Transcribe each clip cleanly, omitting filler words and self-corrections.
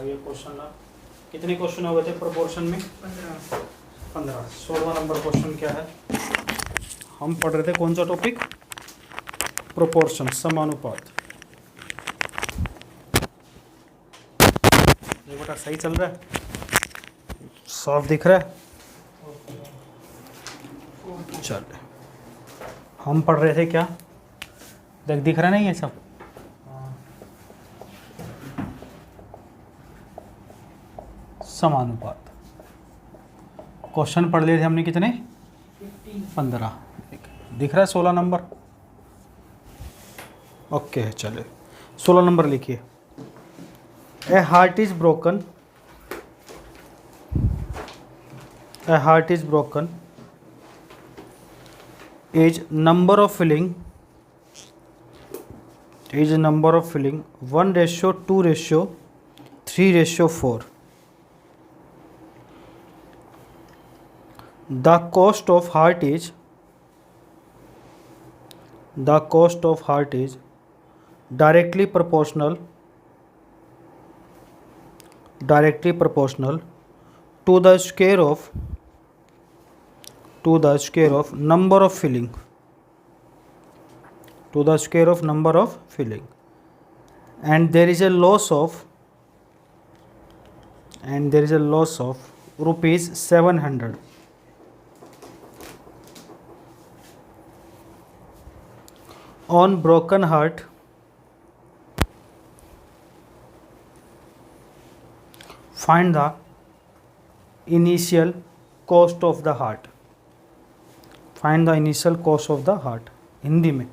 ये क्वेश्चन ना, कितने क्वेश्चन हो गए थे प्रोपोर्शन में? 15। 16वां नंबर क्वेश्चन क्या है? हम पढ़ रहे थे कौन सा टॉपिक? प्रोपोर्शन, समानुपात। ये बेटा सही चल रहा है? साफ दिख रहा है? चल, हम पढ़ रहे थे क्या? दिख रहा है ना ये सब? समानुपात। क्वेश्चन पढ़ लिए थे हमने कितने? 15। दिख रहा है 16 नंबर? ओके, चले 16 नंबर लिखिए। ए heart is broken, A heart is broken is number of filling 1:2:3:4. The cost of heart is directly proportional to the square of number of filling, and there is a loss of rupees 700 on broken heart. Find the initial cost of the heart. Hindi में,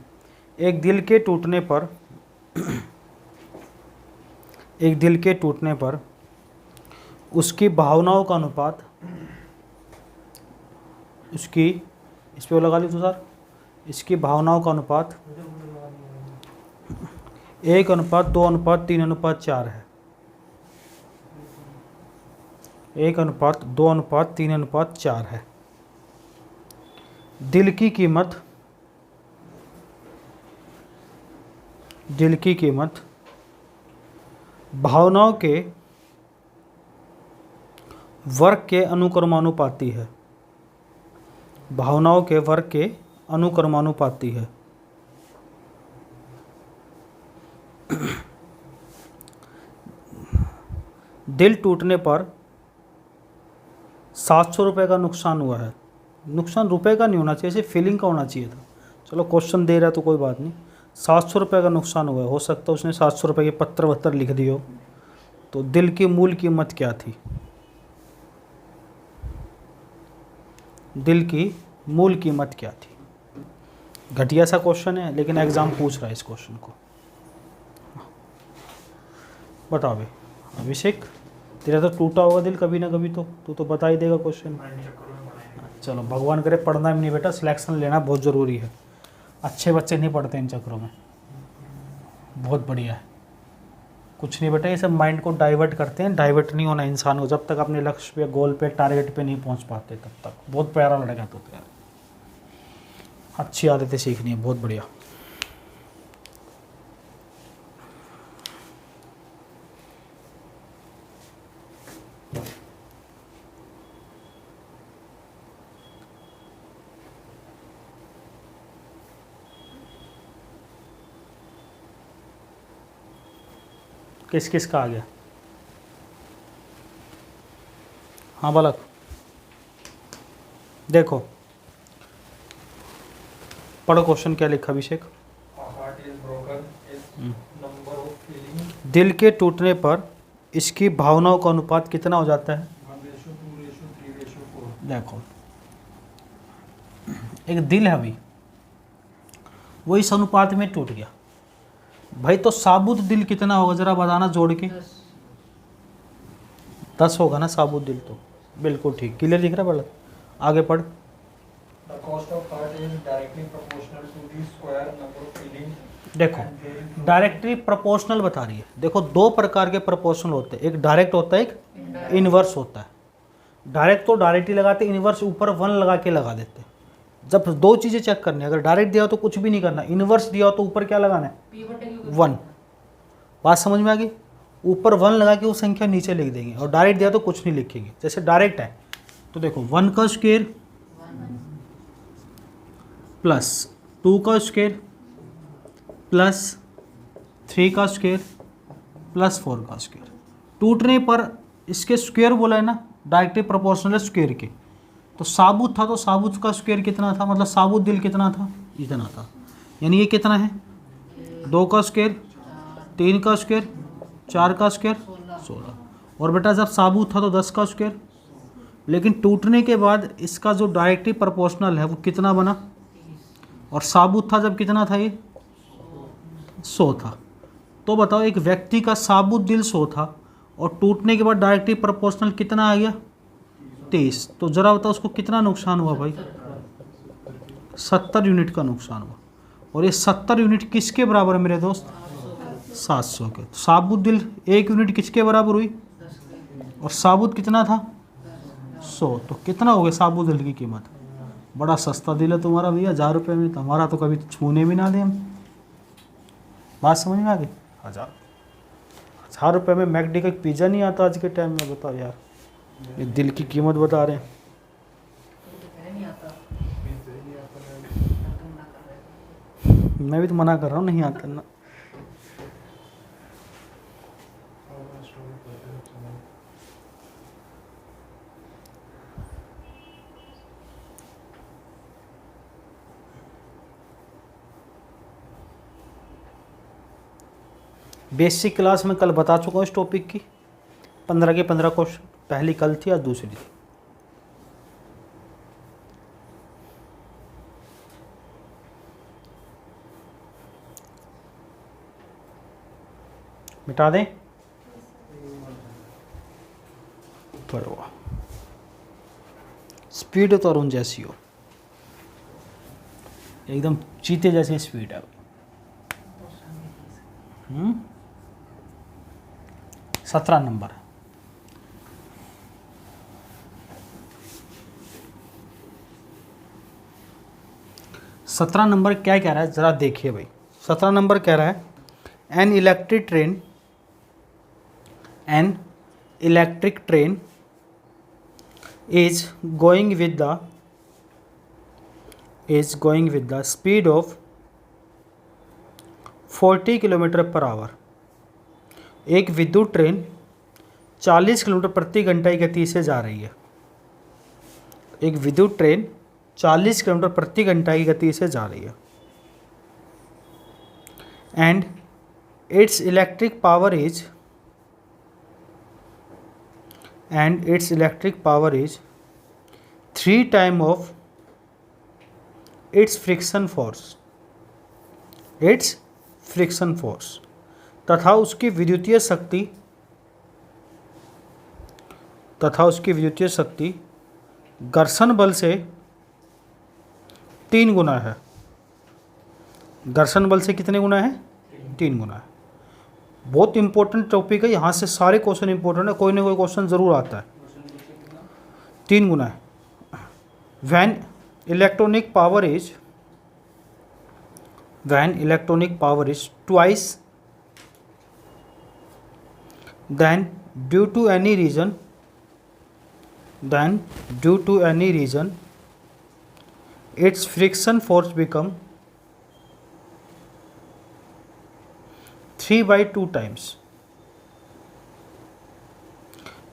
एक दिल के टूटने पर उसकी भावनाओं का अनुपात, इस पे लगा ली तो सर, इसकी भावनाओं का अनुपात 1:2:3:4 है। 1:2:3:4 है। दिल की कीमत भावनाओं के वर्ग के अनुक्रमानुपाती है। दिल टूटने पर 700 रुपये का नुकसान हुआ है। नुकसान रुपए का नहीं होना चाहिए, सिर्फ फीलिंग का होना चाहिए था। चलो क्वेश्चन दे रहा है तो कोई बात नहीं। 700 रुपये का नुकसान हुआ है, हो सकता है उसने 700 रुपये के पत्र वत्तर लिख दिए हो। तो दिल की मूल कीमत क्या थी? घटिया सा क्वेश्चन है, लेकिन एग्जाम पूछ रहा है इस क्वेश्चन को। बताओ भाई अभिषेक, तेरा तो टूटा होगा दिल कभी ना कभी, तो तू तो बता ही देगा क्वेश्चन। चलो भगवान करे पढ़ना भी नहीं बेटा, सिलेक्शन लेना बहुत ज़रूरी है। अच्छे बच्चे नहीं पढ़ते इन चक्करों में। बहुत बढ़िया है। कुछ नहीं बेटा, ये सब माइंड को डाइवर्ट करते हैं। डाइवर्ट नहीं होना इंसान को, जब तक अपने लक्ष्य पे, गोल पे, टारगेट पे नहीं पहुंच पाते तब तक। बहुत प्यारा लड़का तो यार, अच्छी आदतें सीखनी है, बहुत बढ़िया। किस का आ गया? हाँ बालक, देखो पढ़ो क्वेश्चन क्या लिखा अभिषेक। दिल के टूटने पर इसकी भावनाओं का अनुपात कितना हो जाता है? 1:2:3:4। देखो एक दिल है भाई, वो इस अनुपात में टूट गया भाई, तो साबुत दिल कितना होगा जरा बताना जोड़ के? 10 होगा ना साबुत दिल तो। बिल्कुल ठीक, क्लियर दिख रहा है। बड़ा आगे पढ़। देखो डायरेक्टली प्रोपोर्शनल बता रही है। देखो दो प्रकार के प्रोपोर्शनल होते हैं, एक डायरेक्ट होता है, एक इनवर्स होता है। डायरेक्ट तो डायरेक्ट ही लगाते, इनवर्स ऊपर 1 लगा के लगा देते। जब दो चीज़ें चेक करनी है, अगर डायरेक्ट दिया हो तो कुछ भी नहीं करना, इनवर्स दिया हो तो ऊपर क्या लगाना है? 1। बात समझ में आ गई? ऊपर 1 लगा के वो संख्या नीचे लिख देंगे, और डायरेक्ट दिया तो कुछ नहीं लिखेंगे। जैसे डायरेक्ट है तो देखो 1 का स्क्वायर प्लस 2 का स्क्वायर प्लस 3 का स्क्वायर प्लस 4 का स्क्वायर। टूटने पर इसके स्क्वायर बोला है ना, डायरेक्टली प्रोपोर्शनल है स्क्वायर के। तो साबुत था तो साबुत का स्क्वायर कितना था, मतलब साबुत दिल कितना था, इतना था। यानी ये कितना है, 2 का स्क्वायर, 3 का स्क्वायर, 4 का स्क्वायर, 16। और बेटा जब साबुत था तो 10 का स्क्वायर। लेकिन टूटने के बाद इसका जो डायरेक्टली प्रोपोर्शनल है वो कितना बना, और साबुत था जब कितना था, ये 100 था। तो बताओ एक व्यक्ति का साबुत दिल 100 था और टूटने के बाद डायरेक्टली प्रोपोर्शनल कितना आ गया, 23। तो जरा बताओ उसको कितना नुकसान हुआ भाई, 70 यूनिट का नुकसान हुआ। और ये 70 यूनिट किसके बराबर है मेरे दोस्त, 700 के। तो साबुत दिल 1 यूनिट किसके बराबर हुई, और साबुत कितना था 100। तो कितना हो गया साबुत दिल की कीमत, बड़ा सस्ता दिल है तुम्हारा भैया, 1000 रुपये में। तो हमारा तो कभी छूने भी ना दें हम। बात समझ में आ गई। 1000 रुपये में मैकडी का पिज़्ज़ा नहीं आता आज के टाइम में। बताओ यार, ये दिल की कीमत बता रहे हैं। मैं भी तो मना कर रहा हूँ, नहीं आता ना। बेसिक क्लास में कल बता चुका हूँ इस टॉपिक की, 15 के 15 क्वेश्चन। पहली कल थी या दूसरी थी, मिटा दें ऊपर हुआ। स्पीड तो अरुण जैसी हो, एकदम चीते जैसी स्पीड है। 17 नंबर। सत्रह नंबर क्या कह रहा है जरा देखिए भाई। 17 नंबर कह रहा है an electric train is going with the speed of 40 kilometre per hour. एक विद्युत ट्रेन 40 किलोमीटर प्रति घंटा की गति से जा रही है। एक विद्युत ट्रेन 40 किलोमीटर प्रति घंटा की गति से जा रही है। And it's electric power is 3 time of its friction force तथा उसकी विद्युतीय शक्ति घर्षण बल से 3 गुना है। घर्षण बल से कितने गुना है, 3 गुना है। बहुत इंपॉर्टेंट टॉपिक है, यहाँ से सारे क्वेश्चन इंपॉर्टेंट है, कोई ना कोई क्वेश्चन जरूर आता है। 3 गुना है। When electronic power is twice then due to any reason its friction force become 3/2 times।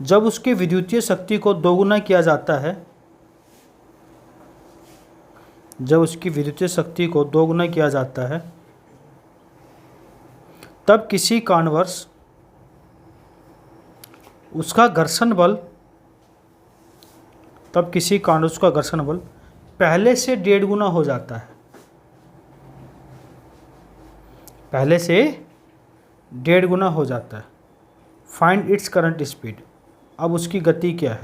जब उसकी विद्युतीय शक्ति को दोगुना किया जाता है, तब किसी कारणवश उसका घर्षण बल पहले से 1.5 गुना हो जाता है। Find its current speed. अब उसकी गति क्या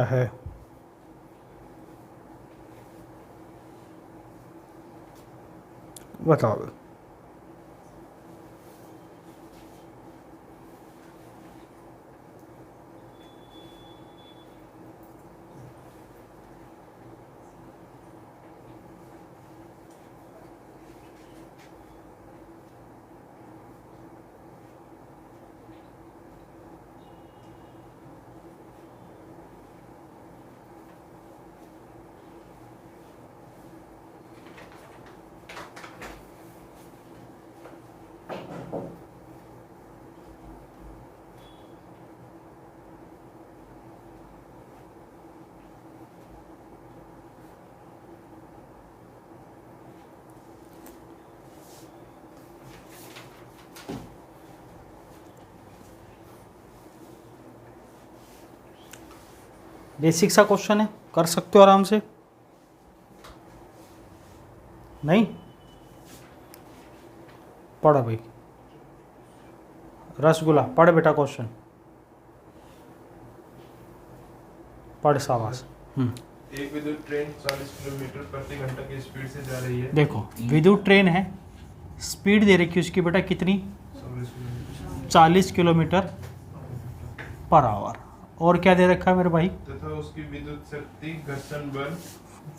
है, बताओ। बेसिक सा क्वेश्चन है, कर सकते हो आराम से। नहीं पढ़ो भाई, रसगुल्ला पढ़ बेटा क्वेश्चन पढ़, शाबाश। एक विद्युत ट्रेन 40 किलोमीटर प्रति घंटा की स्पीड से जा रही है। देखो विद्युत ट्रेन है, स्पीड दे रखी है उसकी बेटा कितनी, 40 किलोमीटर पर आवर। और क्या दे रखा है मेरे भाई, तथा उसकी विद्युत शक्ति घर्षण बल,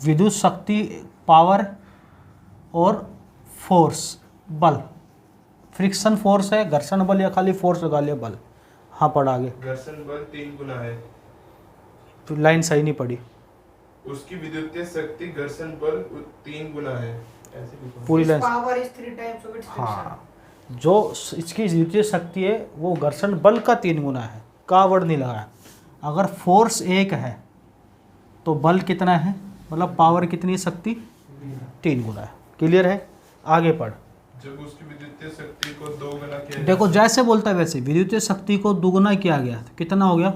विद्युत शक्ति पावर और फोर्स बल, फ्रिक्शन फोर्स है, घर्षण बल या खाली फोर्स लगा लिया बल। हाँ पढ़ आगे। घर्षण बल 3 गुना है। तो लाइन सही नहीं पड़ी, उसकी विद्युतीय शक्ति घर्षण बल 3 गुना है, ऐसे लिखो। पूरी line. Power is 3 times of its हाँ, जो इसकी विद्युतीय शक्ति है वो घर्षण बल का 3 गुना है, का वर्ड नहीं लगाया। अगर फोर्स 1 है तो बल कितना है, मतलब पावर कितनी है, शक्ति 3 गुना है। क्लियर है, आगे पढ़। जब उसकी विद्युतीय शक्ति को 2 गुना किया देखो जैसे बोलता है वैसे, विद्युतीय शक्ति को दुगुना किया गया तो कितना हो गया,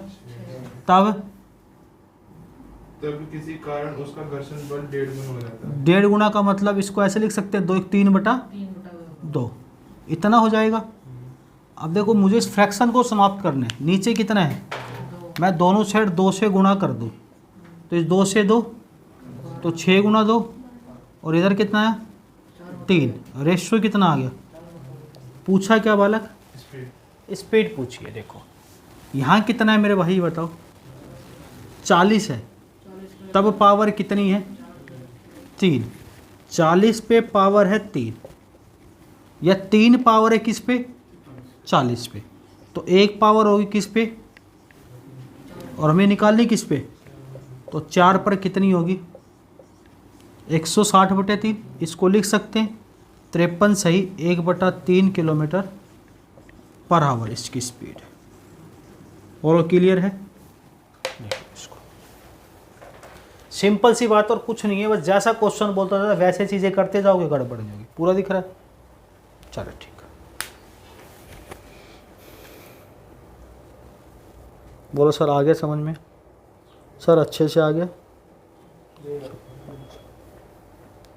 तब किसी कारण उसका घर्षण बल 1.5 गुना हो जाता है। 1.5 गुना का मतलब इसको ऐसे लिख सकते हैं, 2 इतना हो जाएगा। अब देखो मुझे इस फ्रैक्शन को समाप्त करना है, नीचे कितना है, मैं दोनों साइड 2 से गुणा कर दूँ, तो इस 2 से 2 तो 6 गुना 2, और इधर कितना है 3, रेशियो कितना आ गया। पूछा क्या बालक, स्पीड पूछिए। देखो यहाँ कितना है मेरे भाई बताओ, 40 है, तब पावर कितनी है 3, 40 पे पावर है 3, या 3 पावर है किस पे 40 पे, तो 1 पावर होगी किस पे, और हमें निकालनी किस पे, तो 4 पर कितनी होगी 160/3। इसको लिख सकते हैं 53 सही, 1/3 किलोमीटर पर आवर इसकी स्पीड। और क्लियर है, इसको सिंपल सी बात और कुछ नहीं है, बस जैसा क्वेश्चन बोलता था वैसे चीज़ें करते जाओगे, गड़बड़ नहीं होगी। पूरा दिख रहा है, चलो ठीक है। बोलो सर आ गया समझ में, सर अच्छे से आ गया।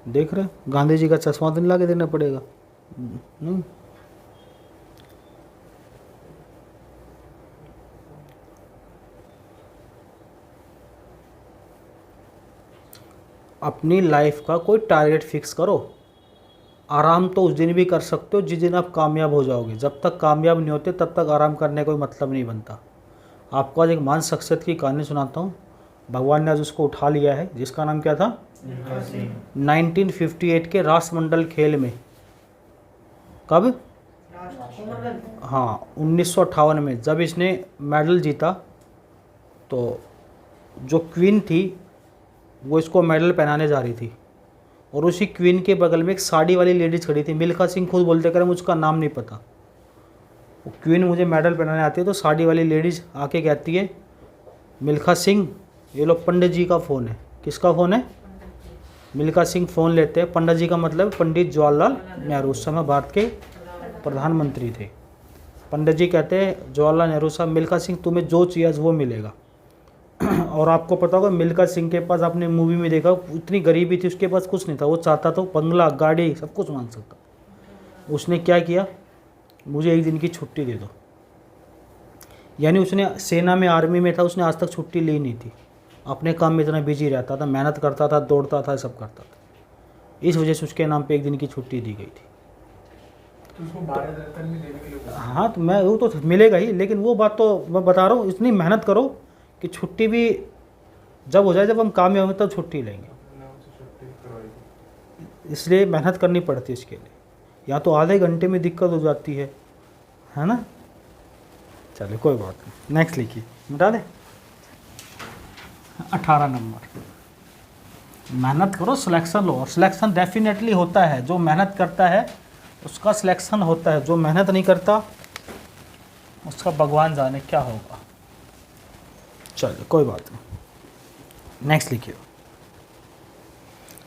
देख रहे गांधी जी का चश्मा तो नहीं ला के देना पड़ेगा, नहीं। अपनी लाइफ का कोई टारगेट फिक्स करो। आराम तो उस दिन भी कर सकते हो जिस दिन आप कामयाब हो जाओगे, जब तक कामयाब नहीं होते तब तक आराम करने का कोई मतलब नहीं बनता। आपको आज एक महान शख्सियत की कहानी सुनाता हूँ। भगवान ने आज उसको उठा लिया है, जिसका नाम क्या था, 1958 के राष्ट्रमंडल खेल में। कब, हाँ 1958 में, जब इसने मेडल जीता तो जो क्वीन थी वो इसको मेडल पहनाने जा रही थी, और उसी क्वीन के बगल में एक साड़ी वाली लेडीज खड़ी थी। मिल्खा सिंह खुद बोलते कर मुझका नाम नहीं पता। वो क्वीन मुझे मेडल पहनाने आती है तो साड़ी वाली लेडीज आके कहती है, मिल्खा सिंह ये लो पंडित जी का फ़ोन है। किसका फ़ोन है, मिल्खा सिंह फ़ोन लेते हैं। पंडित जी का मतलब पंडित जवाहरलाल नेहरू, उस समय भारत के प्रधानमंत्री थे। पंडित जी कहते हैं जवाहरलाल नेहरू साहब, मिल्खा सिंह तुम्हें जो चाहिए वो मिलेगा। और आपको पता होगा मिल्खा सिंह के पास, आपने मूवी में देखा, इतनी गरीबी थी उसके पास कुछ नहीं था। वो चाहता तो बंगला गाड़ी सब कुछ मांग सकता। उसने क्या किया, मुझे एक दिन की छुट्टी दे दो। यानी उसने सेना में, आर्मी में था, उसने आज तक छुट्टी ली नहीं थी। अपने काम में इतना बिजी रहता था, मेहनत करता था, दौड़ता था, सब करता था। इस वजह से उसके नाम पे एक दिन की छुट्टी दी गई थी। तो उसको 12 रत्न भी देने के लिए, हाँ तो मैं वो तो मिलेगा ही, लेकिन वो बात तो मैं बता रहा हूँ, इतनी मेहनत करो कि छुट्टी भी जब हो जाए, जब हम कामयाब होंगे तब छुट्टी लेंगे। इसलिए मेहनत करनी पड़ती है इसके लिए, या तो आधे घंटे में दिक्कत हो जाती है ना। चलिए कोई बात नहीं, नेक्स्ट लिखिए, मिटा दें। 18 नंबर, मेहनत करो सिलेक्शन लो। और सिलेक्शन डेफिनेटली होता है, जो मेहनत करता है उसका सिलेक्शन होता है, जो मेहनत नहीं करता उसका भगवान जाने क्या होगा। चलिए कोई बात नहीं, नेक्स्ट लिखिए।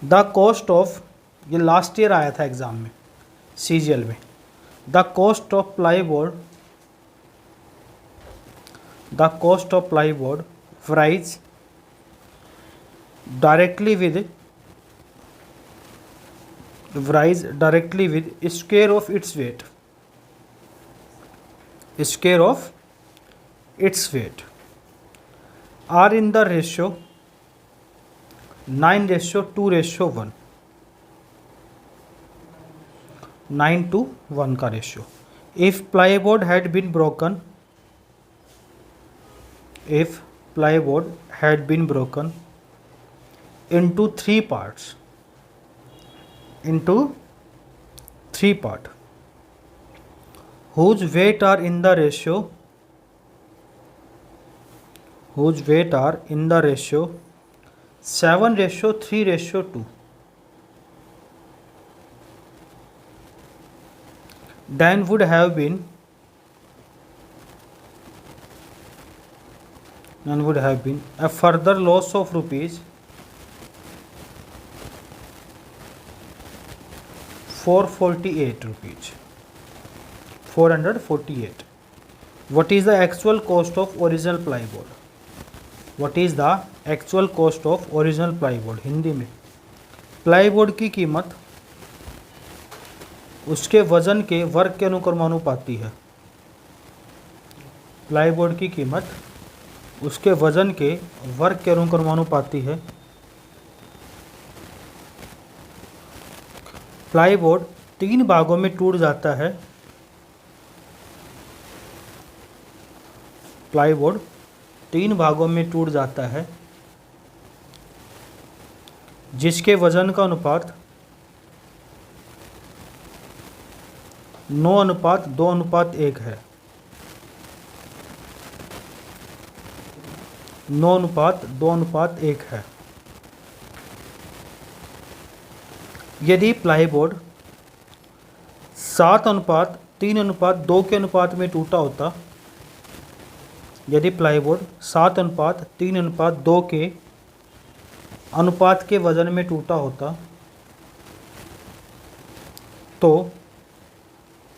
द कॉस्ट ऑफ, ये लास्ट ईयर आया था एग्ज़ाम में CGL में। The cost of plyboard, the cost of plyboard varies directly with rise directly with square of its weight, square of its weight are in the ratio 9:2:1, 9:1 का ratio. if plywood had been broken into three parts whose weight are in the ratio 7:3:2, then would have been a further loss of rupees 448. What is the actual cost of original plywood? What is the actual cost of original plywood? Hindi में plywood की कीमत उसके वजन के वर्ग के अनुक्रमानुपाती है। Plywood की कीमत उसके वजन के वर्ग के अनुक्रमानुपाती है। प्लाईवुड 3 भागों में टूट जाता है। प्लाईवुड 3 भागों में टूट जाता है जिसके वजन का अनुपात 9:2:1 है। 9:2:1 है। यदि प्लाईवुड 7:3:2 के अनुपात में टूटा होता, यदि प्लाईवुड 7:3:2 के अनुपात के वजन में टूटा होता तो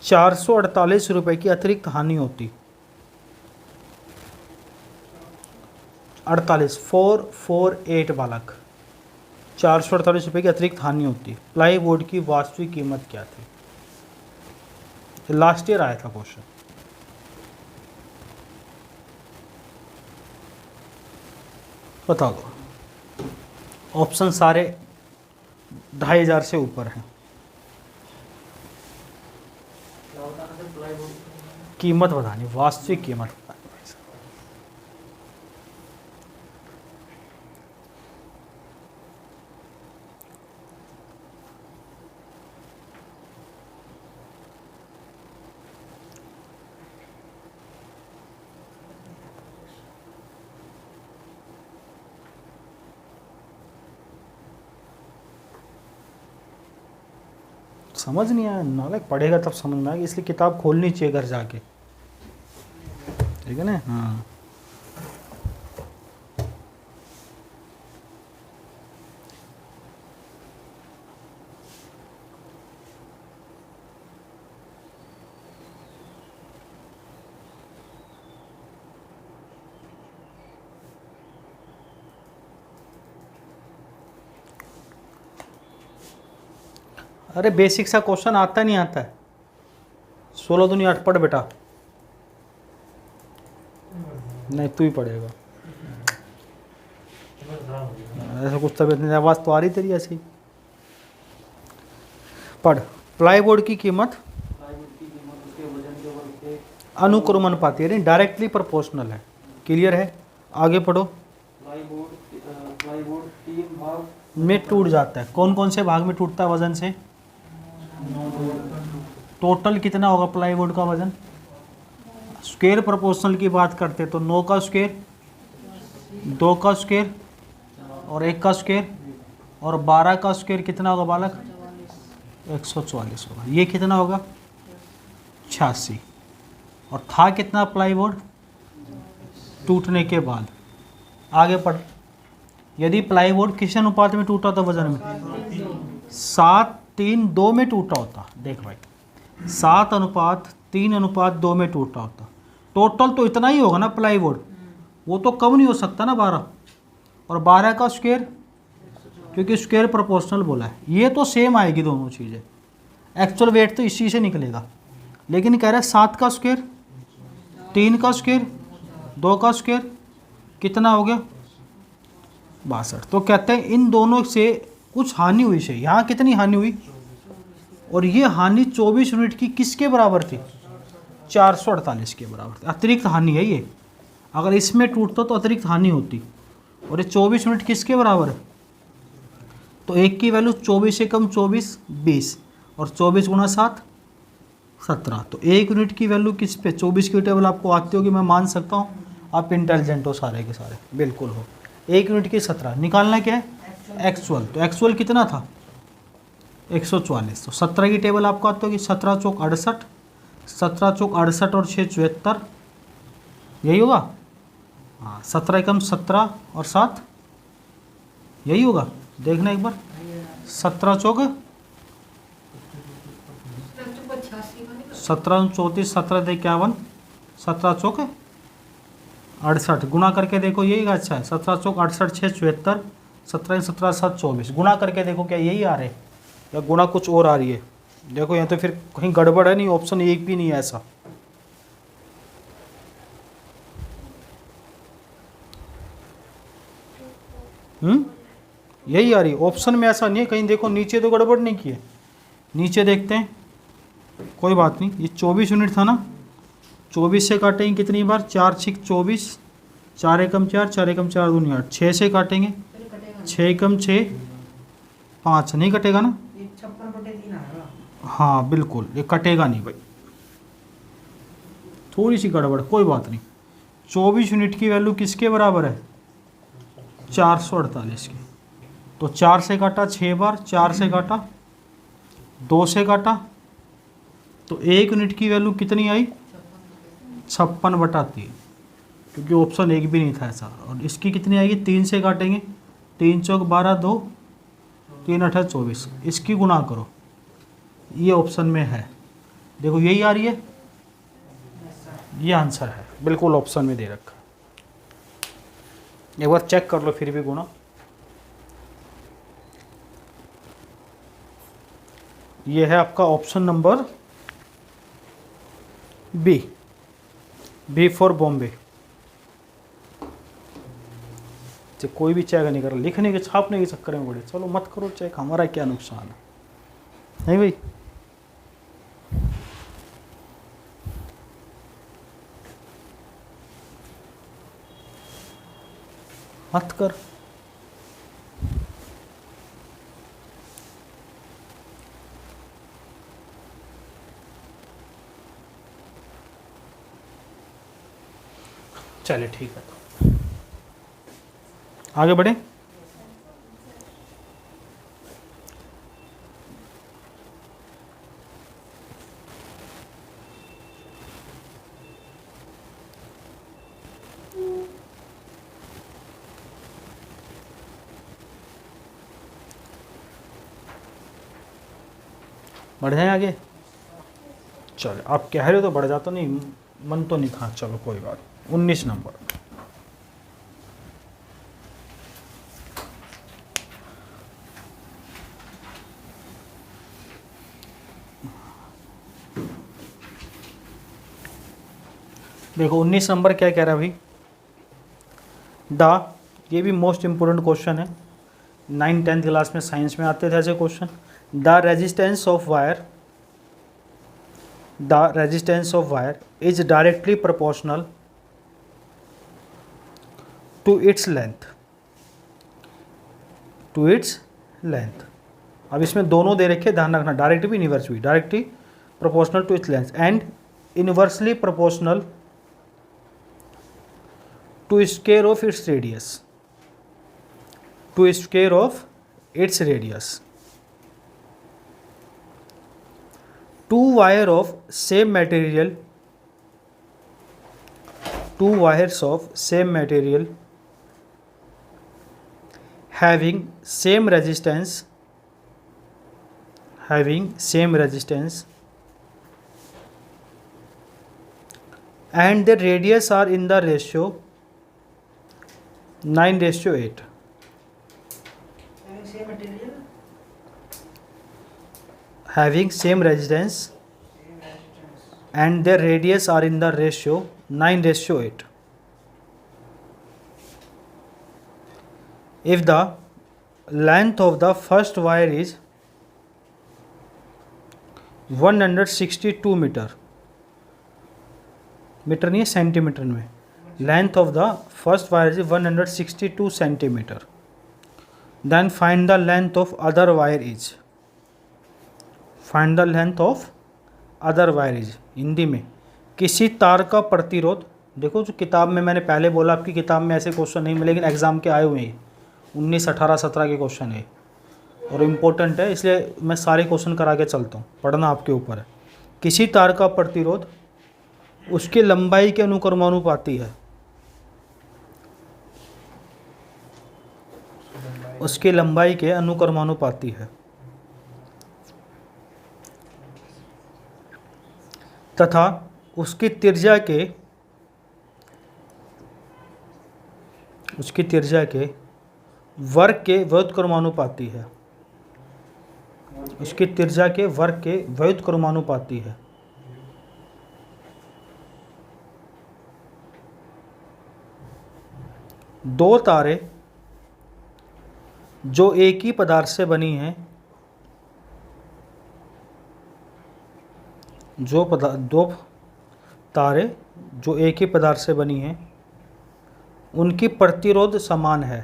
448 रुपये की अतिरिक्त हानि होती। 448 बालक 448 रुपये की अतिरिक्त हानि होती। प्लाईवुड की वास्तविक कीमत क्या थी? लास्ट ईयर आया था क्वेश्चन। बता दो। ऑप्शन सारे 2500 से ऊपर हैं। कीमत बतानी, वास्तविक कीमत बतानी। समझ नहीं आया, नालायक पढ़ेगा तब समझ में आएगा, इसलिए किताब खोलनी चाहिए घर जाके, ठीक है ना। हाँ, अरे बेसिक सा क्वेश्चन आता नहीं आता है। 16 दूनी 8 पढ़ बेटा। नहीं तू ही पढ़ेगा। ऐसा कुछ तबीयत नहीं, आवाज़ तो आ रही तेरी ऐसी। पढ़। प्लाईवुड की कीमत अनुक्रमानुपाती है, डायरेक्टली प्रोपोर्शनल है। क्लियर है? आगे पढ़ो। प्लाईवुड 3 भाग में टूट जाता है। कौन कौन से भाग में टूटता है वजन से? टोटल कितना होगा प्लाईवुड का वजन? स्क्वायर प्रोपोर्शनल की बात करते तो 9 का स्क्वायर, 2 का स्क्वायर और 1 का स्क्वायर और 12 का स्क्वायर कितना होगा बालक? 144 होगा। ये कितना होगा? 86। और था कितना प्लाईवुड टूटने के बाद? आगे पढ़। यदि प्लाईवुड किस अनुपात में टूटा था वजन में? 7:3:2 में टूटा होता। देख भाई, 7:3:2 में टूटा होता। टोटल तो इतना ही होगा ना प्लाईवुड, वो तो कम नहीं हो सकता ना 12। और 12 का स्क्वायर क्योंकि स्क्वायर प्रोपोर्शनल बोला है। ये तो सेम आएगी दोनों चीज़ें, एक्चुअल वेट तो इसी से निकलेगा, लेकिन कह रहा है 7 का स्क्वायर, 3 का स्क्वायर, 2 का स्क्वायर, कितना हो गया 62। तो कहते हैं इन दोनों से कुछ हानि हुई से। यहाँ कितनी हानि हुई, और ये हानि 24 यूनिट की किसके बराबर थी, 448 के बराबर थी। अतिरिक्त हानि है ये, अगर इसमें टूटता तो अतिरिक्त हानि होती, और ये 24 यूनिट किसके बराबर है, तो एक की वैल्यू 24 से कम 24 20, और 24 गुणा 7 17। तो 1 यूनिट की वैल्यू किस पे, 24 की टेबल आपको आती होगी, मैं मान सकता हूँ आप इंटेलिजेंट हो सारे के सारे, बिल्कुल हो। 1 यूनिट की 17 निकालना क्या है, एक्चुअल। तो एक्चुअल कितना था 144। तो 17 की टेबल आपको आती होगी, 17 चौक 68, 17 चौक 68 और 6 74, यही होगा। हाँ 17 एकम 17 और 7 यही होगा, देखना एक बार। 17 चौक 17 34, 17 51, 17 चौक 68, गुणा करके देखो यही अच्छा है। 17 चौक 68 6 74, 17 17 7 24, गुणा करके देखो क्या यही आ रहे हैं या गुणा कुछ और आ रही है। देखो यहाँ तो फिर कहीं गड़बड़ है, नहीं ऑप्शन एक भी नहीं है ऐसा। यही आ रही है ऑप्शन में, ऐसा नहीं है कहीं। देखो नीचे तो गड़बड़ नहीं की है, नीचे देखते हैं, कोई बात नहीं। ये 24 यूनिट था ना, 24 से काटेंगे कितनी बार, 4 6 24, 4 एकम 4, 4 एकम 4 दूनी 8, 6 से काटेंगे, 6 एकम 6 5, नहीं कटेगा ना, हाँ बिल्कुल ये कटेगा नहीं भाई, थोड़ी सी गड़बड़, कोई बात नहीं। 24 यूनिट की वैल्यू किसके बराबर है, 448 की। तो 4 से काटा 6 बार, 4 से काटा, 2 से काटा, तो 1 यूनिट की वैल्यू कितनी आई 56/3, क्योंकि ऑप्शन एक भी नहीं था ऐसा। और इसकी कितनी आएगी, 3 से काटेंगे, 3 चौक 12 2, 3 8 24, इसकी गुणा करो, ये ऑप्शन में है। देखो यही आ रही है, ये आंसर है, बिल्कुल ऑप्शन में दे रखा है। एक बार चेक कर लो फिर भी गुणा। ये है आपका option number B for Bombay. कोई भी चेक नहीं कर रहा, लिखने के छापने के चक्कर में बड़े, चलो मत करो चेक, हमारा क्या नुकसान है, नहीं भाई। मत कर, चलिए ठीक है, तो आगे बढ़े। बढ़ जाए आगे, चलो आप कह रहे हो तो बढ़ जाता, नहीं मन तो नहीं था, चलो कोई बात। 19 नंबर, देखो 19 नंबर क्या कह रहा है भाई, द, ये भी मोस्ट इंपोर्टेंट क्वेश्चन है, 9th 10th क्लास में साइंस में आते थे ऐसे question. The resistance of wire, the resistance of wire is directly proportional to its length, to its length. अब इसमें दोनों दे रखे, ध्यान रखना, डायरेक्ट भी इनवर्स भी, directly proportional to its length and inversely proportional to square of its radius, to square of its radius. Two wire of same material, two wires of same material having same resistance, having same resistance and the radius are in the ratio same 9:8, having same resistance and their radius are in the ratio 9:8. If the length of the first wire is 162 metre, metre नहीं है centimetre में, length of the first wire is 162 centimetre, then find the length of other wire is, find the length of other wire is. Hindi में किसी तार का प्रतिरोध, देखो जो किताब में मैंने पहले बोला आपकी किताब में ऐसे क्वेश्चन नहीं मिले, लेकिन एग्जाम के आए हुए हैं 19, 18, 17 के क्वेश्चन है और इम्पोर्टेंट है, इसलिए मैं सारे क्वेश्चन करा के चलता हूँ, पढ़ना आपके ऊपर है। किसी तार का प्रतिरोध उसकी लंबाई के अनुक्रमानुपाती है, उसकी लंबाई के अनुक्रमानुपाती है, तथा उसकी त्रिज्या के वर्ग के व्युत्क्रमानुपाती है, उसकी त्रिज्या के वर्ग के व्युत्क्रमानुपाती है। दो तारे जो एक ही पदार्थ से बनी हैं, दो तारे जो एक ही पदार्थ से बनी हैं, उनकी प्रतिरोध समान है,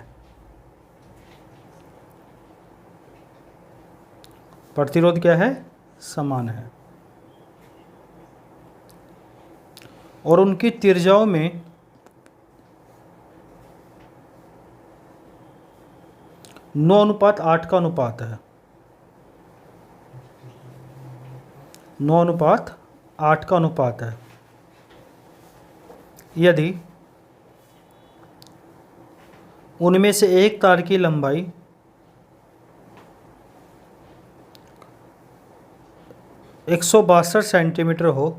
प्रतिरोध क्या है? समान है, और उनकी त्रिज्याओं में 9:8 का अनुपात है, 9:8 का अनुपात है। यदि उनमें से एक तार की लंबाई 162 सेंटीमीटर हो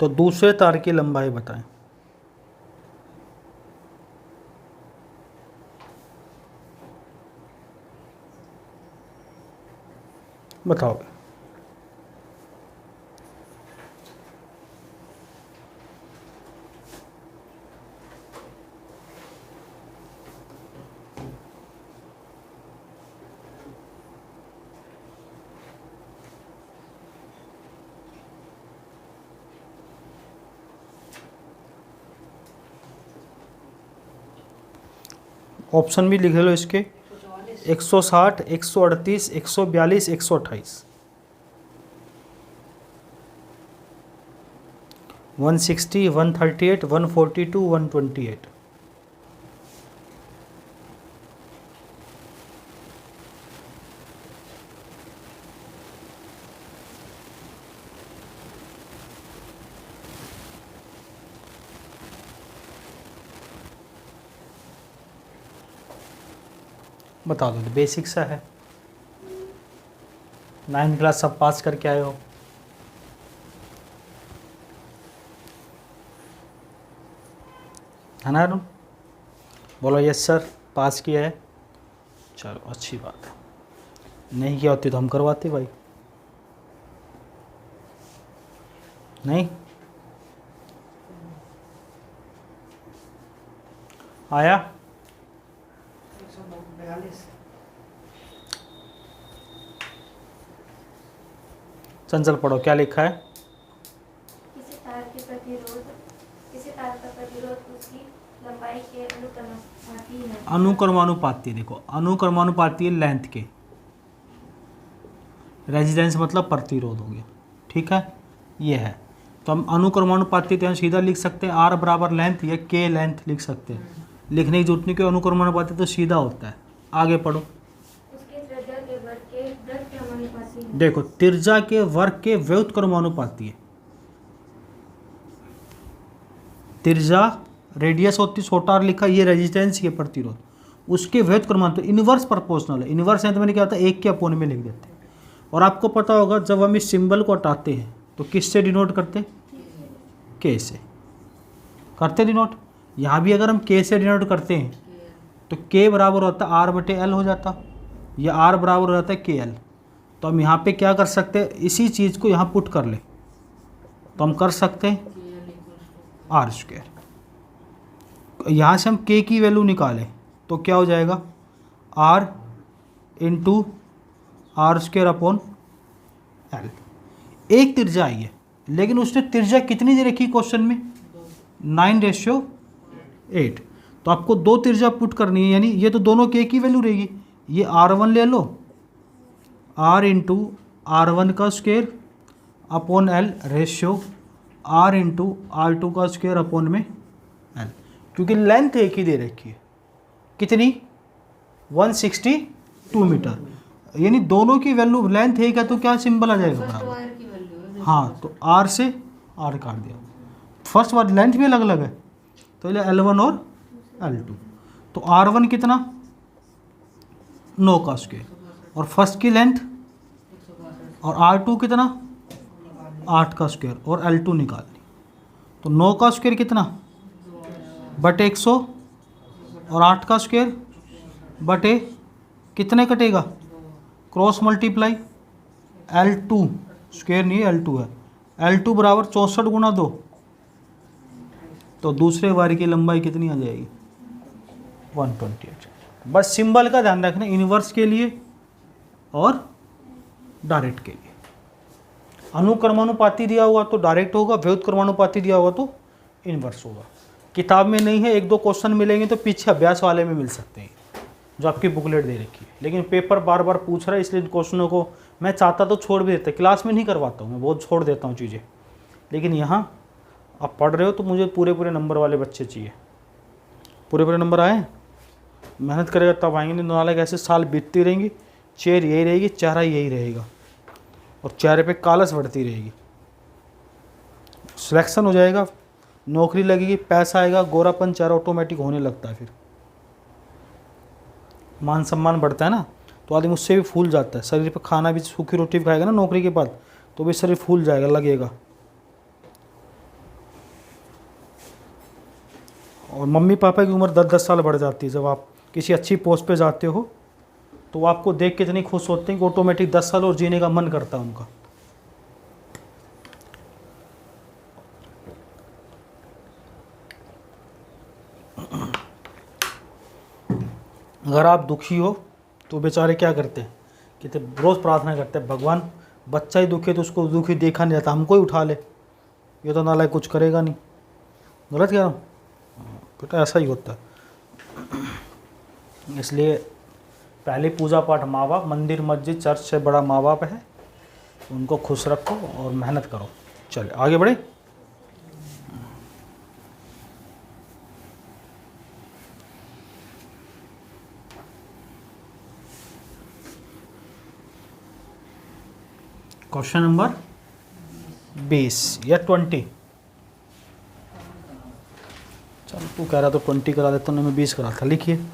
तो दूसरे तार की लंबाई बताएं। बताओगे? ऑप्शन भी लिख लो इसके, 160, 138, 142, 128, 160, 138, 142, 128। बता दो, बेसिक सा है, 9th क्लास सब पास करके आए हो। है ना अरुण? बोलो यस सर, पास किया है, चलो अच्छी बात है। नहीं किया होती तो हम करवाते भाई, नहीं आया? चंचल पढ़ो, क्या लिखा है? किसी तार का प्रतिरोध उसकी लंबाई के अनुक्रमानुपाती है। अनुक्रमानुपाती, देखो अनुक्रमानुपाती है लेंथ के, रेजिस्टेंस मतलब प्रतिरोध हो गया, ठीक है, ये है। तो हम अनुक्रमानुपाती तो सीधा लिख सकते हैं R बराबर लेंथ या K लेंथ लिख सकते हैं, लिखने की जरूरत नहीं, क्योंकि अनुक्रमानुपाती तो सीधा होता है। आगे पढ़ो। उसके त्रिज्या के वर्ग के व्युत्क्रमानुपाती है। देखो त्रिज्या के वर्ग के व्युत्क्रमानुपाती है। त्रिज्या रेडियस होती छोटा r लिखा, ये रेजिस्टेंस के प्रतिरोध, उसके व्युत्क्रमानुपाती तो इनवर्स प्रोपोर्शनल है। इनवर्स है तो मैंने क्या होता है, 1 के अपोन में लिख देते हैं। और आपको पता होगा जब हम इस सिंबल को हटाते हैं तो किससे डिनोट करते? K से करते डिनोट। यहाँ भी अगर हम K से डिनोट करते हैं तो K बराबर होता है R/L हो जाता, या R बराबर हो जाता है KL। तो हम यहाँ पे क्या कर सकते हैं, इसी चीज़ को यहाँ पुट कर ले तो हम कर सकते हैं R²। यहाँ से हम K की वैल्यू निकालें तो क्या हो जाएगा, R इंटू R²/L। एक त्रिज्या आई है, लेकिन उसने त्रिज्या कितनी दे रखी क्वेश्चन में, 9:8। तो आपको दो त्रिज्या पुट करनी है, यानी ये तो दोनों K की वैल्यू रहेगी। ये R1 ले लो, R into R1² ratio R into R2² में L, क्योंकि लेंथ एक ही दे रखी है, कितनी 162 मीटर, यानी दोनों की वैल्यू, लेंथ एक है तो क्या सिंबल आ जाएगा बराबर। हाँ, तो R से R काट दिया, फर्स्ट वाली लेंथ भी अलग अलग है तो ये L1 और L2। तो R1 कितना 9² और फर्स्ट की लेंथ, और R2 कितना 8² और L2 निकाल ली। तो 9² कितना बटे 100 और 8² बटे कितने कटेगा, क्रॉस मल्टीप्लाई, L2² नहीं L2 है, L2 बराबर 64 गुणा 2। तो दूसरे बारी की लंबाई कितनी आ जाएगी 128। बस सिंबल का ध्यान रखना, इनवर्स के लिए और डायरेक्ट के लिए। अनुक्रमानुपाती दिया हुआ तो डायरेक्ट होगा, व्युत्क्रमानुपाती दिया हुआ तो इनवर्स होगा। किताब में नहीं है, एक दो क्वेश्चन मिलेंगे तो पीछे अभ्यास वाले में मिल सकते हैं जो आपकी बुकलेट दे रखी है, लेकिन पेपर बार बार पूछ रहा है, इसलिए इन क्वेश्चनों को मैं चाहता तो छोड़ भी देता, क्लास में नहीं करवाता हूँ मैं, बहुत छोड़ देता हूँ चीज़ें, लेकिन यहाँ आप पढ़ रहे हो तो मुझे पूरे पूरे नंबर वाले बच्चे चाहिए। पूरे पूरे नंबर आए, मेहनत करेगा तब आएंगे, नहीं तो नाले ऐसे साल बीतती रहेंगी, चेयर यही रहेगी, चेहरा यही रहेगा और चेहरे पे कालस बढ़ती रहेगी। सिलेक्शन हो जाएगा, नौकरी लगेगी, पैसा आएगा, गोरापन चेहरा ऑटोमेटिक होने लगता है, फिर मान सम्मान बढ़ता है ना, तो आदमी उससे भी फूल जाता है। शरीर पे खाना भी सूखी रोटी भी खाएगा ना नौकरी के बाद, तो भी शरीर फूल जाएगा, लगेगा। और मम्मी पापा की उम्र 10-10 साल बढ़ जाती है जब आप किसी अच्छी पोस्ट पे जाते हो, तो वो आपको देख के इतनी खुश होते हैं कि ऑटोमेटिक 10 साल और जीने का मन करता है उनका। अगर आप दुखी हो तो बेचारे क्या करते हैं, कहते रोज़ प्रार्थना करते हैं, भगवान बच्चा ही दुखी है तो उसको दुखी देखा नहीं जाता, हमको ही उठा ले, ये तो नालायक कुछ करेगा नहीं। गलत कह रहा हूँ बेटा, ऐसा ही होता है। इसलिए पहले पूजा पाठ माँ बाप, मंदिर मस्जिद चर्च से बड़ा माँ बाप है, उनको खुश रखो और मेहनत करो। चलिए आगे बढ़े। क्वेश्चन नंबर 20 या 20, चल तू कह रहा तो 20 करा देता हूँ, मैं 20 करा था। लिखिए,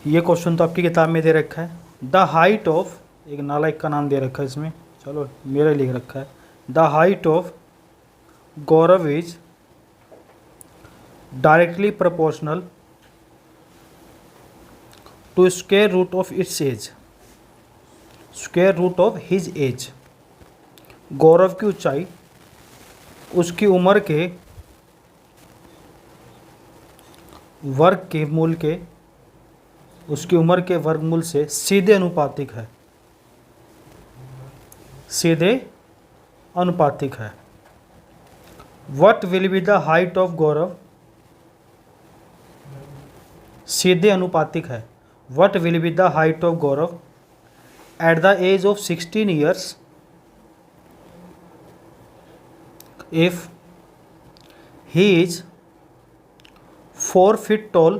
ये क्वेश्चन तो आपकी किताब में दे रखा है। द हाइट ऑफ, एक नालायक का नाम दे रखा है इसमें, चलो मेरा लिख रखा है, the height of Gaurav is directly proportional to square root of its age, square root of his age. Gaurav की ऊंचाई उसकी उम्र के वर्ग के मूल के, उसकी उम्र के वर्गमूल से सीधे अनुपातिक है, सीधे अनुपातिक है। What will be the height of Gaurav, सीधे अनुपातिक है। What will be the height of Gaurav at the age of 16 years if he is 4 feet tall,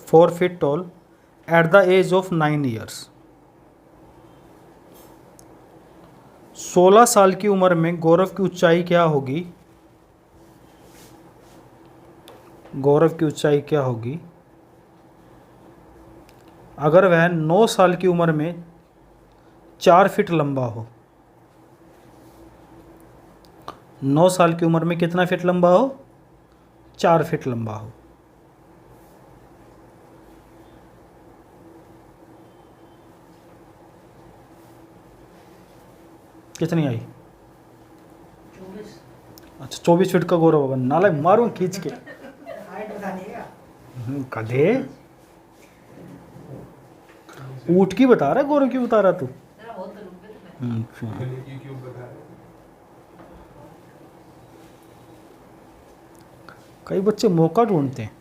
4 feet tall at the age of 9 years। 16 साल की उम्र में गौरव की ऊंचाई क्या होगी, गौरव की ऊंचाई क्या होगी अगर वह 9 साल की उम्र में 4 फीट लंबा हो। 9 साल की उम्र में कितना फीट लंबा हो, 4 फीट लंबा हो। कितनी आई? अच्छा 24 फीट का गौरव भवन। नाले मारूं खींच के। गधे, ऊँट की बता रहा, गौरव की बता रहा तू? अच्छा। ये क्यों बता रहे हो? कई बच्चे मौका ढूंढते हैं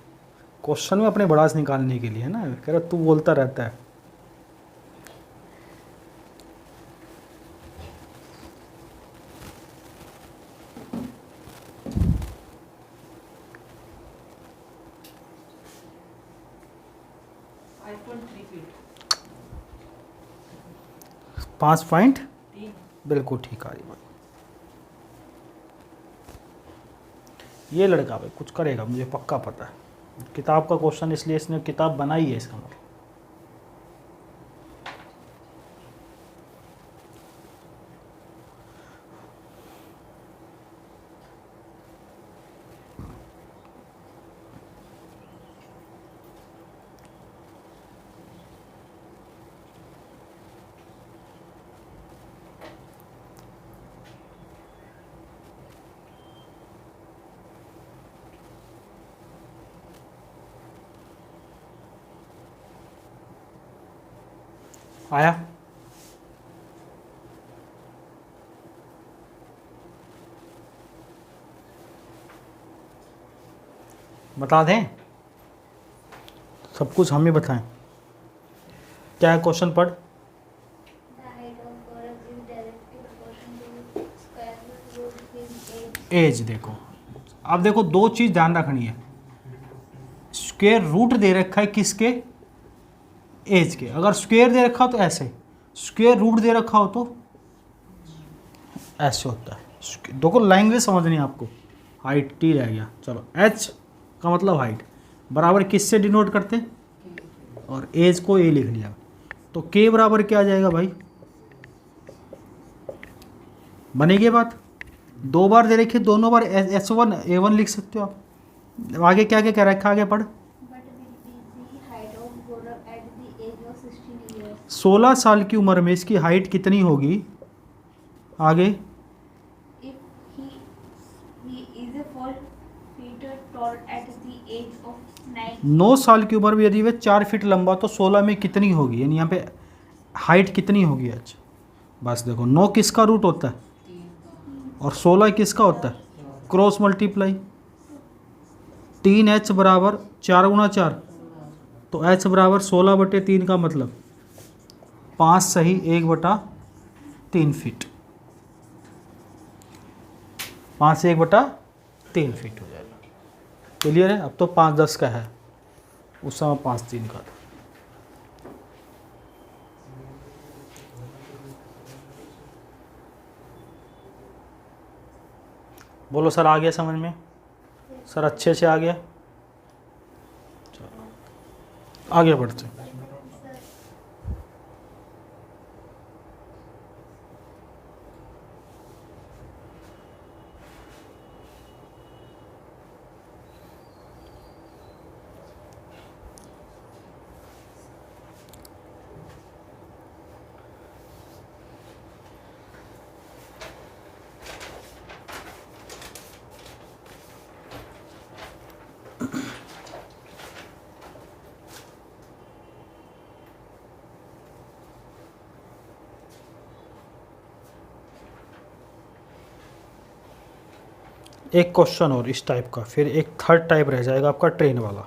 क्वेश्चन में अपने भड़ास निकालने के लिए, है ना। कह रहा तू बोलता रहता है। पाँच पॉइंट बिल्कुल ठीक आ रही बात। ये लड़का भाई कुछ करेगा, मुझे पक्का पता है। किताब का क्वेश्चन इसलिए इसने किताब बनाई है, इसका मतलब। आया? बता दें? सब कुछ हम ही बताएं? क्या है क्वेश्चन? पढ़। The height of Gaurav is directly proportional to square root his age. Age देखो, अब देखो दो चीज़ ध्यान रखनी है। स्क्वायर रूट दे रखा है किसके? एज के। अगर स्क्वायर दे रखा हो तो ऐसे, स्क्वायर रूट दे रखा हो तो ऐसे होता है। देखो लैंग्वेज समझनी है आपको। हाइट टी रह गया, चलो एच का मतलब हाइट बराबर किससे डिनोट करते हैं? और एज को ए लिख लिया, तो के बराबर क्या आ जाएगा भाई? बनेगी बात। दो बार दे रखी, दोनों बार S1 A1 लिख सकते हो आप। आगे क्या क्या कह रखा है, आगे पढ़। What will be the height of Gaurav at the age of 16 years? 16 साल की उम्र में इसकी हाइट कितनी होगी? आगे If he is a 4 feet tall at the age of 9. 9 साल की उम्र में यदि वह 4 फीट लंबा, तो 16 में कितनी होगी? यानी यहाँ पे हाइट कितनी होगी? अच्छा बस देखो, 9 किसका रूट होता है और 16 किसका होता है? Cross multiply. 3h बराबर 4 गुणा 4, तो h बराबर 16/3 का मतलब 5 सही 1/3 फीट। 5 से 1/3 फीट हो जाएगा। क्लियर है? अब तो 5-10 का है, उस समय 5-3 का था। बोलो सर, आ गया समझ में? सर अच्छे से आ गया? चलो आगे बढ़ते हैं। एक क्वेश्चन और इस टाइप का, फिर एक थर्ड टाइप रह जाएगा आपका ट्रेन वाला।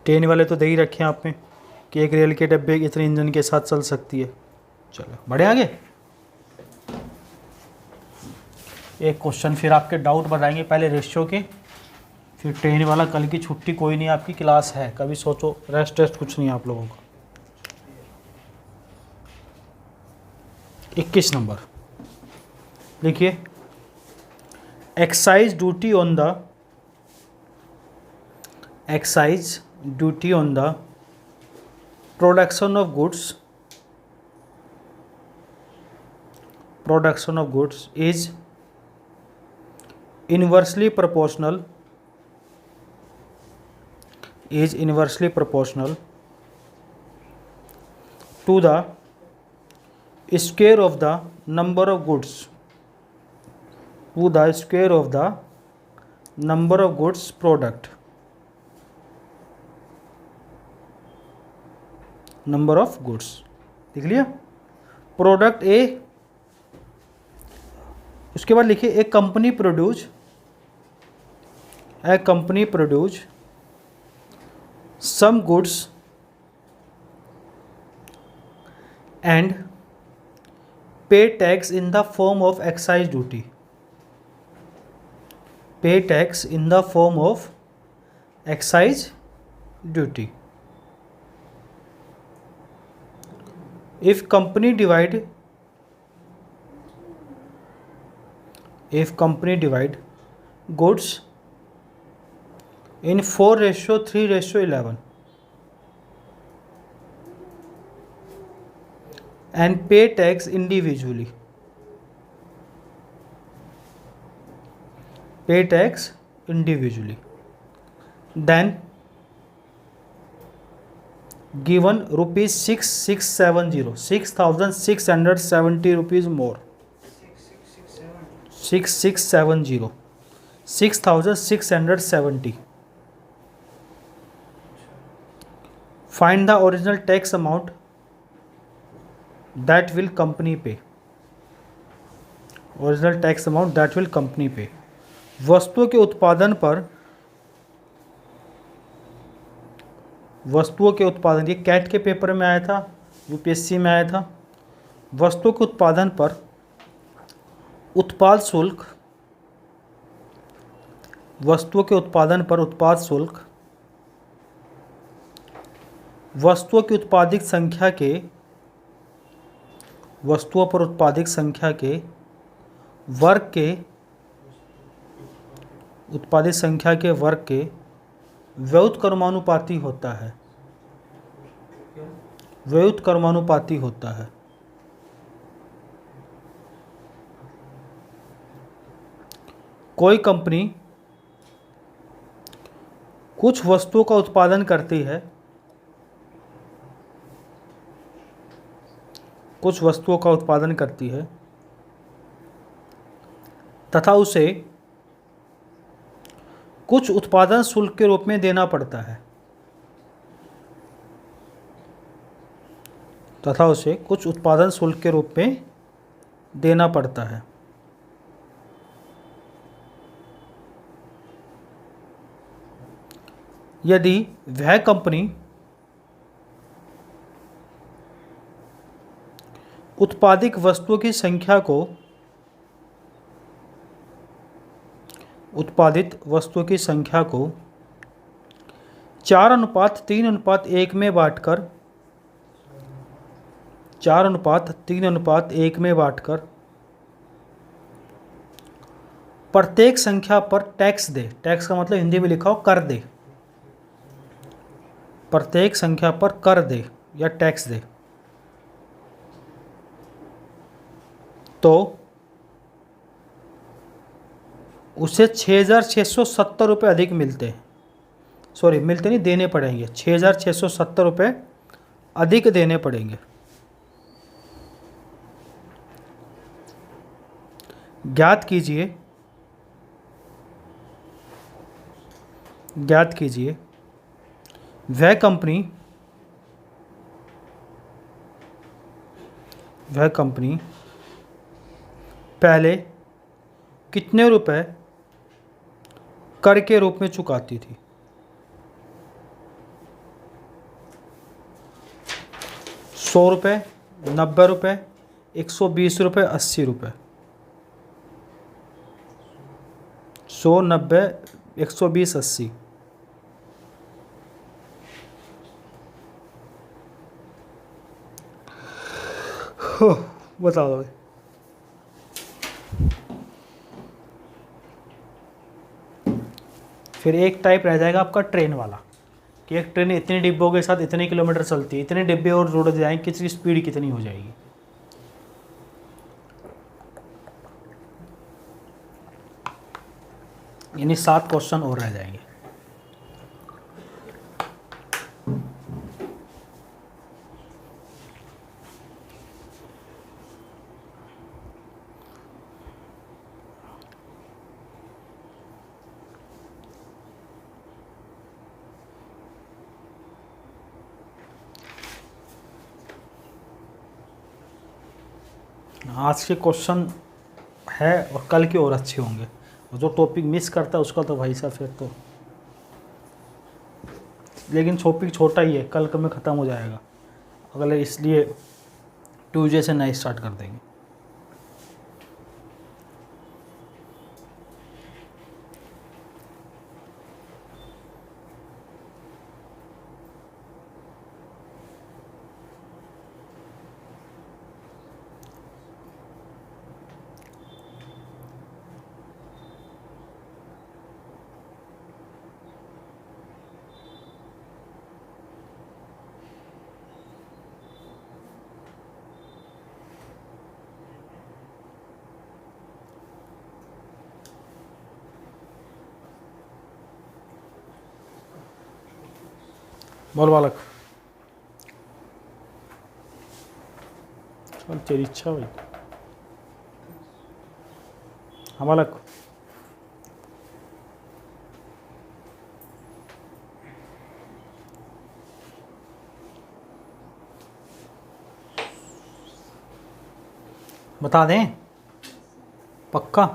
ट्रेन वाले तो दे ही रखे हैं आप में कि एक रेल के डब्बे इतने इंजन के साथ चल सकती है। चलो बढ़े आगे। एक क्वेश्चन फिर आपके डाउट बताएंगे, पहले रेशियो के, फिर ट्रेन वाला। कल की छुट्टी कोई नहीं, आपकी क्लास है, कभी सोचो रेस्ट टेस्ट कुछ नहीं आप लोगों का। 21 नंबर लिखिए। Excise duty on the production of goods is inversely proportional to the square of the number of goods, to the square of the number of goods product, number of goods, लिख लिया। Product A, उसके बाद लिखिए A company produce some goods and pay tax in the form of excise duty, pay tax in the form of excise duty. If company divide goods in 4:3:11 and pay tax individually, then given rupees 6,670 rupees more, 6,670 find the original tax amount that will company pay, original tax amount that will company pay। वस्तुओं के उत्पादन, ये cat के paper में आया था, UPSC में आया था। वस्तुओं के उत्पादन पर उत्पाद शुल्क, वस्तुओं के उत्पादन पर उत्पाद शुल्क वस्तुओं की उत्पादित संख्या के, वस्तुओं पर उत्पादित संख्या के वर्ग के, उत्पादित संख्या के वर्ग के व्युत्क्रमानुपाती होता है, व्युत्क्रमानुपाती होता है। कोई कंपनी कुछ वस्तुओं का उत्पादन करती है, कुछ वस्तुओं का उत्पादन करती है तथा उसे कुछ उत्पादन शुल्क के रूप में देना पड़ता है, तथा उसे कुछ उत्पादन शुल्क के रूप में देना पड़ता है। यदि वह कंपनी उत्पादित वस्तुओं की संख्या को, उत्पादित वस्तुओं की संख्या को 4:3:1 में बांटकर, 4:3:1 में बांटकर प्रत्येक संख्या पर टैक्स दे, टैक्स का मतलब हिंदी में लिखा हो कर दे, प्रत्येक संख्या पर कर दे या टैक्स दे, तो उसे 6,670 रुपये अधिक मिलते हैं, सॉरी मिलते नहीं, देने पड़ेंगे, 6,670 रुपये अधिक देने पड़ेंगे। ज्ञात कीजिए वह कंपनी पहले कितने रुपए कर के रूप में चुकाती थी। 100 रुपये, 90 रुपये, 120 रुपये, 80 रुपये, 100, 90, 120, 80। बता दो भाई। फिर एक टाइप रह जाएगा आपका ट्रेन वाला, कि एक ट्रेन इतने डिब्बों के साथ इतने किलोमीटर चलती है, इतने डिब्बे और जोड़ जाएंगे, कितनी स्पीड कितनी हो जाएगी। यानी 7 क्वेश्चन और रह जाएंगे। आज के क्वेश्चन है और कल के और अच्छे होंगे, और जो टॉपिक मिस करता है उसका तो भाई साहब फिर तो, लेकिन टॉपिक छोटा ही है, कल में ख़त्म हो जाएगा अगले, इसलिए ट्यूसडे से नए स्टार्ट कर देंगे। बोल बालक, चल तेरी इच्छा भाई। हाँ बालक, बता दें पक्का?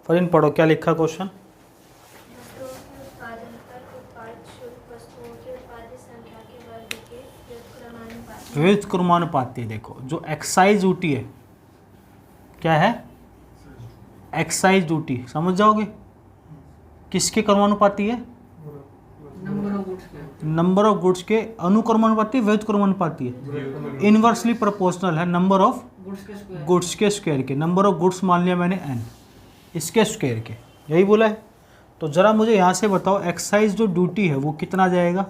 फरीन पढ़ो, क्या लिखा क्वेश्चन? वस्तुओं के उत्पादन पर उत्पाद शुल्क वस्तुओं के उत्पादित संख्या के वर्ग के व्युत्क्रमानुपाती। व्युत्क्रमानुपाती। देखो जो एक्साइज ड्यूटी है, क्या है? एक्साइज ड्यूटी, समझ जाओगे किसके क्रमानुपाती है? नंबर ऑफ गुड्स के अनुक्रमानुपाती, व्युत्क्रमानुपाती है, इनवर्सली प्रोपोर्शनल है नंबर ऑफ गुड्स के स्क्वायर के। नंबर ऑफ गुड्स मान लिया मैंने n, इसके स्क्वायर के, यही बोला है। तो ज़रा मुझे यहाँ से बताओ एक्साइज जो ड्यूटी है वो कितना जाएगा?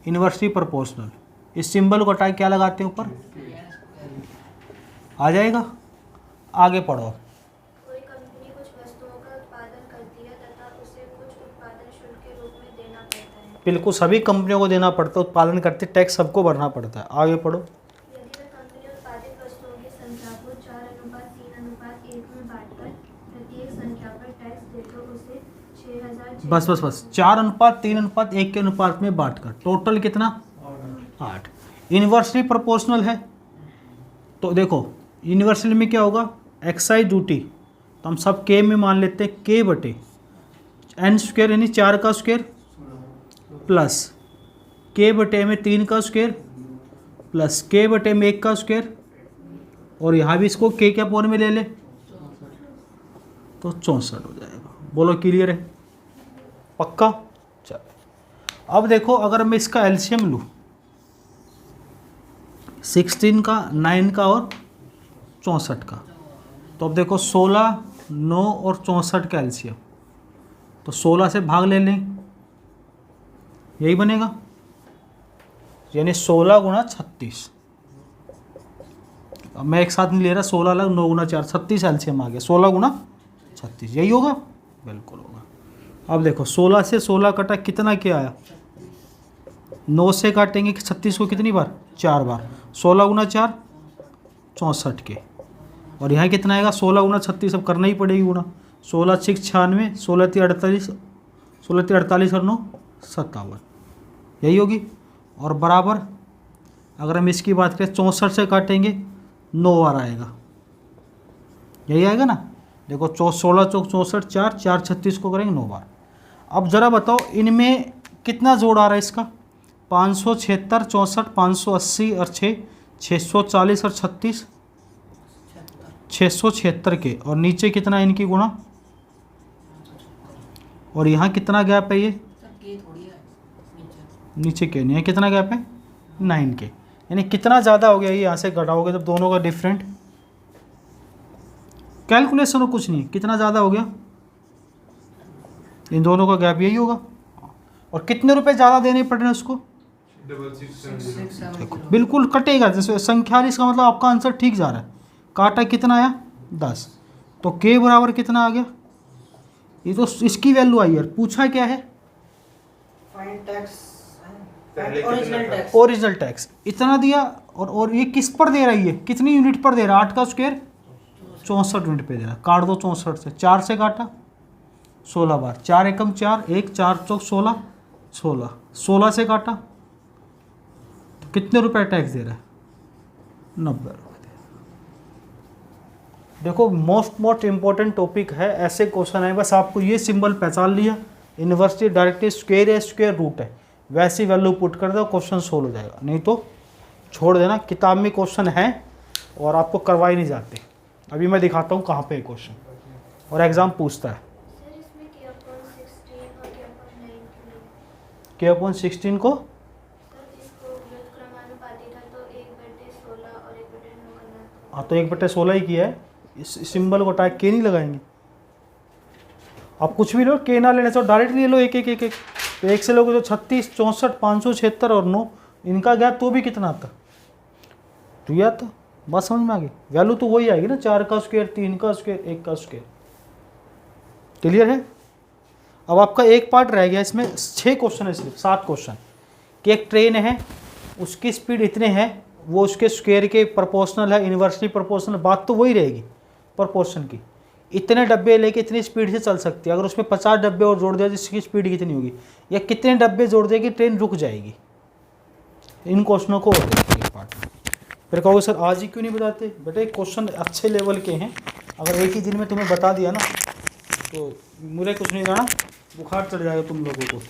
Inversely proportional. इस सिंबल को हटा के क्या लगाते हैं ऊपर? आ जाएगा। आगे पढ़ो। कोई कंपनी कुछ वस्तुओं का उत्पादन करती है तथा उसे कुछ उत्पादन शुल्क के रूप में देना पड़ता है। बिल्कुल सभी कंपनियों को देना पड़ता है, उत्पादन करते टैक्स सबको भरना पड़ता है। आगे पढ़ो। यदि वह कंपनी उत्पादित वस्तुओं की संख्या को 4:3:1 में बांटकर प्रत्येक संख्या पर टैक्स दे तो उसे 6,000। बस 4:3:1 के अनुपात में बांटकर टोटल कितना? 8। इनवर्सली प्रोपोर्शनल है तो देखो यूनिवर्सल में क्या होगा? एक्साइज ड्यूटी तो हम सब के में मान लेते हैं, के बटे n स्क्वायर यानी 4 का स्क्वायर प्लस के बटे में 3 का स्क्वायर प्लस के बटे में 1 का स्क्वायर, और यहाँ भी इसको के क्या पावर में ले ले तो 64 हो जाएगा। बोलो क्लियर है? पक्का? चलो अब देखो अगर मैं इसका एलसीएम लूँ 16 का, 9 का और 64 का, तो अब देखो 16, 9 और 64 का एलसीएम, तो 16 से भाग ले लें, यही बनेगा, यानी 16 गुणा 36। अब मैं एक साथ नहीं ले रहा, 16 अलग, 9 गुणा 4, 36 एलसीएम आ गया, 16 गुणा 36, यही होगा? बिल्कुल होगा। अब देखो 16 से 16 कटा, कितना क्या आया? 9 से काटेंगे 36 को कितनी बार? 4 बार, 16 गुणा 4 64 के, और यहाँ कितना आएगा? 16 गुणा 36, अब करना ही पड़ेगी गुणा, 16 6 96, 16 3 48, 16 3 48 और 9 57, यही होगी। और बराबर अगर हम इसकी बात करें 64 से काटेंगे 9 बार आएगा, यही आएगा ना। देखो 16 चौक 64, 4 4 36 को करेंगे 9 बार। अब ज़रा बताओ इनमें कितना जोड़ आ रहा है इसका? 576, 64, 580 और 6 640 और 36 676 के, और नीचे कितना इनकी गुणा, और यहाँ कितना गैप है? ये नीचे के नहीं है, कितना गैप है? 9 के, यानी कितना ज़्यादा हो गया ये यहाँ से घटाओगे जब दोनों का डिफरेंट कैलकुलेशन हो कुछ नहीं, कितना ज़्यादा हो गया? इन दोनों का गैप यही होगा। और कितने रुपए ज़्यादा देने पड़ रहे हैं उसको? 6670। बिल्कुल कटेगा, जैसे संख्या, इसका मतलब आपका आंसर ठीक जा रहा है। काटा कितना आया? 10, तो के बराबर कितना आ गया? ये तो इसकी वैल्यू आई यार, पूछा क्या है? ओरिजिनल टैक्स इतना दिया, और ये किस पर दे रही है? कितनी यूनिट पर दे रहा है? 8 का स्क्वायर 64 यूनिट पे दे रहा है। काट दो 64 से, 4 से काटा 16 बार, 4 एकम 4, 1 4 चौक 16, 16 16 से काटा तो कितने रुपए टैक्स दे रहा है? 90 रुपये दे रहा है। देखो मोस्ट इम्पोर्टेंट टॉपिक है, ऐसे क्वेश्चन है, बस आपको ये सिंबल पहचान लिया, इन्वर्सली डायरेक्टली स्क्वायर है, स्क्वायर रूट है, वैसी वैल्यू पुट कर दो, क्वेश्चन सोल्व हो जाएगा। नहीं तो छोड़ देना, किताब में क्वेश्चन है और आपको करवाए नहीं जाते। अभी मैं दिखाता हूँ कहाँ पे क्वेश्चन और एग्ज़ाम पूछता है। सर इसमें K/16 और K/19 K/16 को सर इसको व्युत्क्रमानुपाती था तो 1/16 और 1/9 करना था। हाँ, तो 1/16 ही किया है, इस सिंबल को टाइप के नहीं लगाएंगे। आप कुछ भी लो, के ना लेने से डायरेक्ट ले लो, एक एक एक एक, तो एक से लोगे तो 36, 64, 576 और 9, इनका गैप तो भी कितना आता, तो यह तो बात समझ में आ गई। वैल्यू तो वही आएगी ना, 4 का स्क्वायर, 3 का स्क्वायर, 1 का स्क्वायर। क्लियर है। अब आपका एक पार्ट रह गया, इसमें 6 क्वेश्चन है, सिर्फ 7 क्वेश्चन कि एक ट्रेन है, उसकी स्पीड इतने है, वो उसके स्क्वायर के प्रोपोर्शनल है, इन्वर्सली प्रोपोर्शनल, बात तो वही रहेगी प्रोपोर्शन की। इतने डब्बे लेके इतनी स्पीड से चल सकती है, अगर उसमें 50 डब्बे और जोड़ दिया तो इसकी स्पीड कितनी होगी, या कितने डब्बे जोड़ देगी ट्रेन रुक जाएगी। इन क्वेश्चनों को पार्ट में फिर कहोगे सर आज ही क्यों नहीं बताते, बेटे क्वेश्चन अच्छे लेवल के हैं, अगर एक ही दिन में तुम्हें बता दिया ना तो मुझे कुछ नहीं जाना, बुखार चढ़ जाएगा तुम लोगों को।